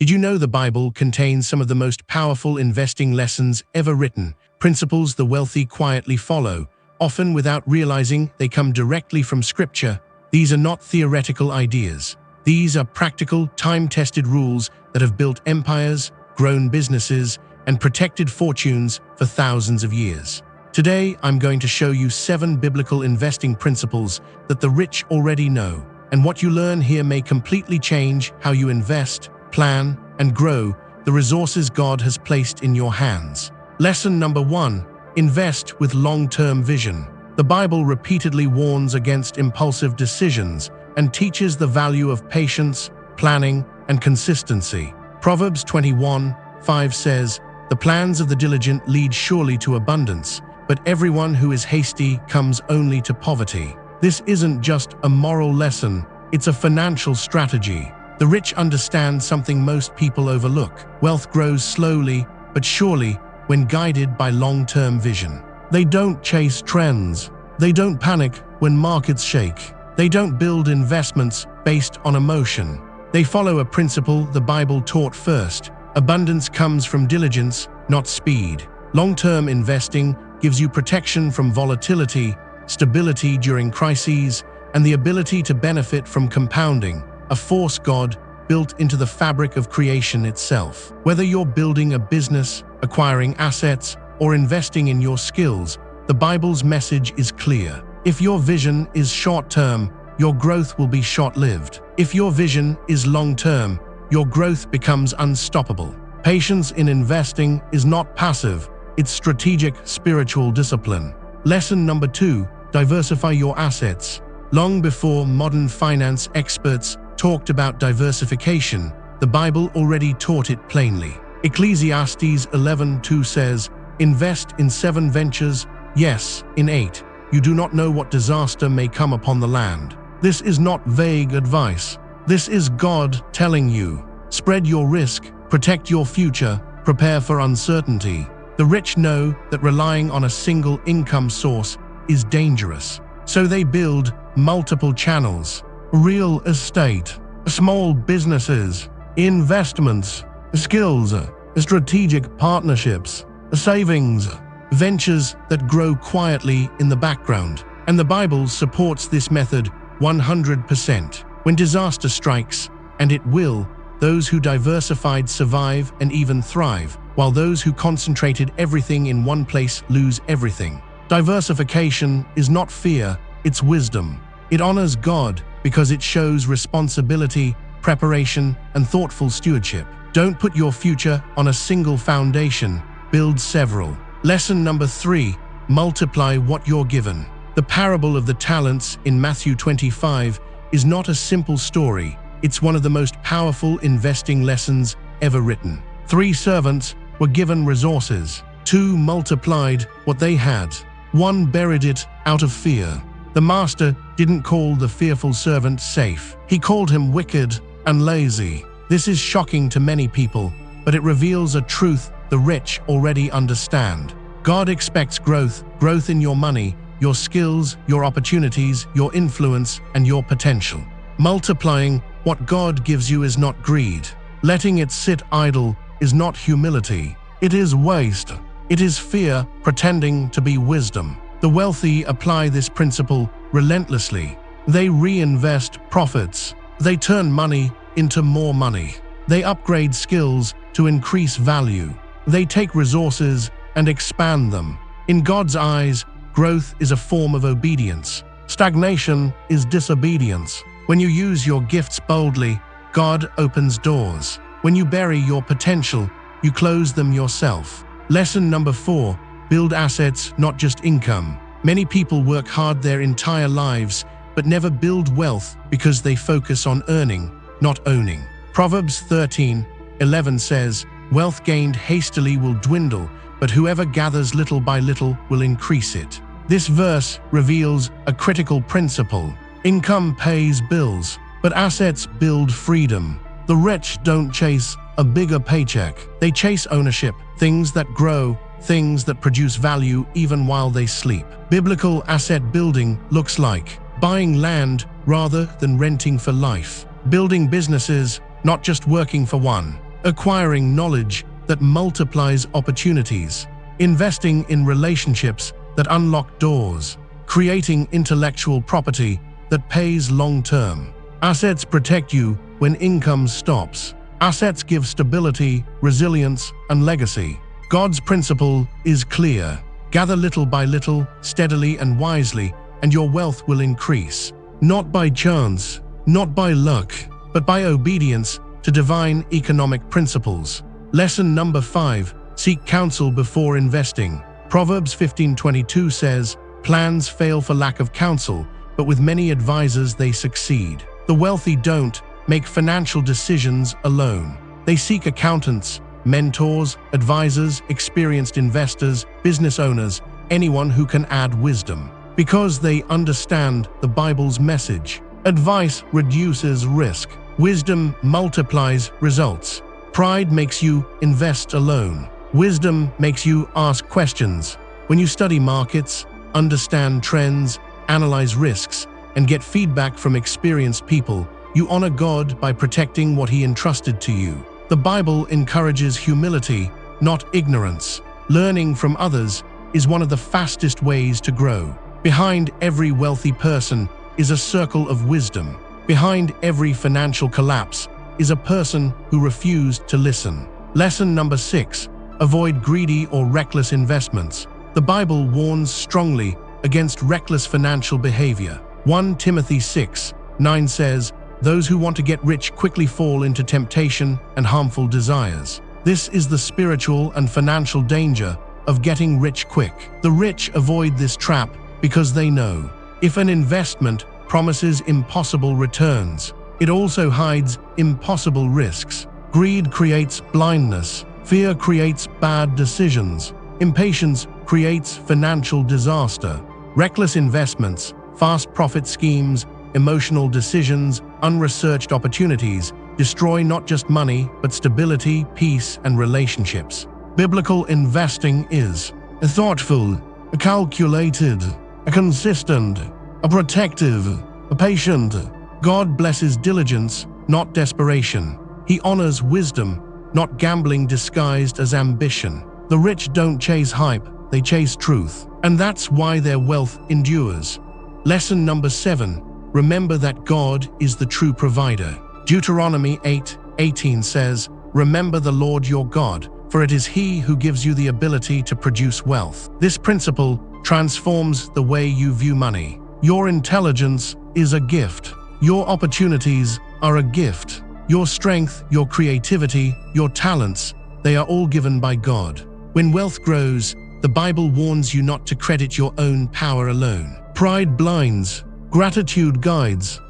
Did you know the Bible contains some of the most powerful investing lessons ever written? Principles the wealthy quietly follow, often without realizing they come directly from Scripture. These are not theoretical ideas. These are practical, time-tested rules that have built empires, grown businesses, and protected fortunes for thousands of years. Today, I'm going to show you 7 biblical investing principles that the rich already know, and what you learn here may completely change how you invest, plan, and grow the resources God has placed in your hands. Lesson number 1: invest with long-term vision. The Bible repeatedly warns against impulsive decisions and teaches the value of patience, planning, and consistency. Proverbs 21:5 says, "The plans of the diligent lead surely to abundance, but everyone who is hasty comes only to poverty." This isn't just a moral lesson, it's a financial strategy. The rich understand something most people overlook. Wealth grows slowly but surely when guided by long-term vision. They don't chase trends. They don't panic when markets shake. They don't build investments based on emotion. They follow a principle the Bible taught first: abundance comes from diligence, not speed. Long-term investing gives you protection from volatility, stability during crises, and the ability to benefit from compounding, a force God built into the fabric of creation itself. Whether you're building a business, acquiring assets, or investing in your skills, the Bible's message is clear. If your vision is short-term, your growth will be short-lived. If your vision is long-term, your growth becomes unstoppable. Patience in investing is not passive, it's strategic spiritual discipline. Lesson number 2: diversify your assets. Long before modern finance experts talked about diversification, the Bible already taught it plainly. Ecclesiastes 11:2 says, "Invest in 7 ventures, yes, in 8. You do not know what disaster may come upon the land." This is not vague advice. This is God telling you, spread your risk, protect your future, prepare for uncertainty. The rich know that relying on a single income source is dangerous. So they build multiple channels: real estate, small businesses, investments, skills, strategic partnerships, savings, ventures that grow quietly in the background. And the Bible supports this method 100%. When disaster strikes, and it will, those who diversified survive and even thrive, while those who concentrated everything in one place lose everything. Diversification is not fear, it's wisdom. It honors God because it shows responsibility, preparation, and thoughtful stewardship. Don't put your future on a single foundation, build several. Lesson number 3: multiply what you're given. The parable of the talents in Matthew 25 is not a simple story, it's one of the most powerful investing lessons ever written. 3 servants were given resources. 2 multiplied what they had. 1 buried it out of fear. The master didn't call the fearful servant safe. He called him wicked and lazy. This is shocking to many people, but it reveals a truth the rich already understand. God expects growth in your money, your skills, your opportunities, your influence, and your potential. Multiplying what God gives you is not greed. Letting it sit idle is not humility. It is waste. It is fear pretending to be wisdom. The wealthy apply this principle relentlessly. They reinvest profits. They turn money into more money. They upgrade skills to increase value. They take resources and expand them. In God's eyes, growth is a form of obedience. Stagnation is disobedience. When you use your gifts boldly, God opens doors. When you bury your potential, you close them yourself. Lesson number 4: build assets, not just income. Many people work hard their entire lives, but never build wealth because they focus on earning, not owning. Proverbs 13:11 says, "Wealth gained hastily will dwindle, but whoever gathers little by little will increase it." This verse reveals a critical principle. Income pays bills, but assets build freedom. The rich don't chase a bigger paycheck. They chase ownership, things that grow, things that produce value even while they sleep. Biblical asset building looks like buying land rather than renting for life, building businesses, not just working for one, acquiring knowledge that multiplies opportunities, investing in relationships that unlock doors, creating intellectual property that pays long-term. Assets protect you when income stops. Assets give stability, resilience, and legacy. God's principle is clear. Gather little by little, steadily and wisely, and your wealth will increase. Not by chance, not by luck, but by obedience to divine economic principles. Lesson number 5. Seek counsel before investing. Proverbs 15:22 says, "Plans fail for lack of counsel, but with many advisors they succeed." The wealthy don't make financial decisions alone. They seek accountants, mentors, advisors, experienced investors, business owners, anyone who can add wisdom. Because they understand the Bible's message. Advice reduces risk. Wisdom multiplies results. Pride makes you invest alone. Wisdom makes you ask questions. When you study markets, understand trends, analyze risks, and get feedback from experienced people, you honor God by protecting what He entrusted to you. The Bible encourages humility, not ignorance. Learning from others is one of the fastest ways to grow. Behind every wealthy person is a circle of wisdom. Behind every financial collapse is a person who refused to listen. Lesson number 6. Avoid greedy or reckless investments. The Bible warns strongly against reckless financial behavior. 1 Timothy 6:9 says, "Those who want to get rich quickly fall into temptation and harmful desires." This is the spiritual and financial danger of getting rich quick. The rich avoid this trap because they know if an investment promises impossible returns, it also hides impossible risks. Greed creates blindness. Fear creates bad decisions. Impatience creates financial disaster. Reckless investments, fast profit schemes, emotional decisions, unresearched opportunities destroy not just money, but stability, peace, and relationships. Biblical investing is a thoughtful, a calculated, a consistent, a protective, a patient. God blesses diligence, not desperation. He honors wisdom, not gambling disguised as ambition. The rich don't chase hype, they chase truth. And that's why their wealth endures. Lesson number 7. Remember that God is the true provider. Deuteronomy 8:18 says, "Remember the Lord your God, for it is He who gives you the ability to produce wealth." This principle transforms the way you view money. Your intelligence is a gift. Your opportunities are a gift. Your strength, your creativity, your talents, they are all given by God. When wealth grows, the Bible warns you not to credit your own power alone. Pride blinds, gratitude guides.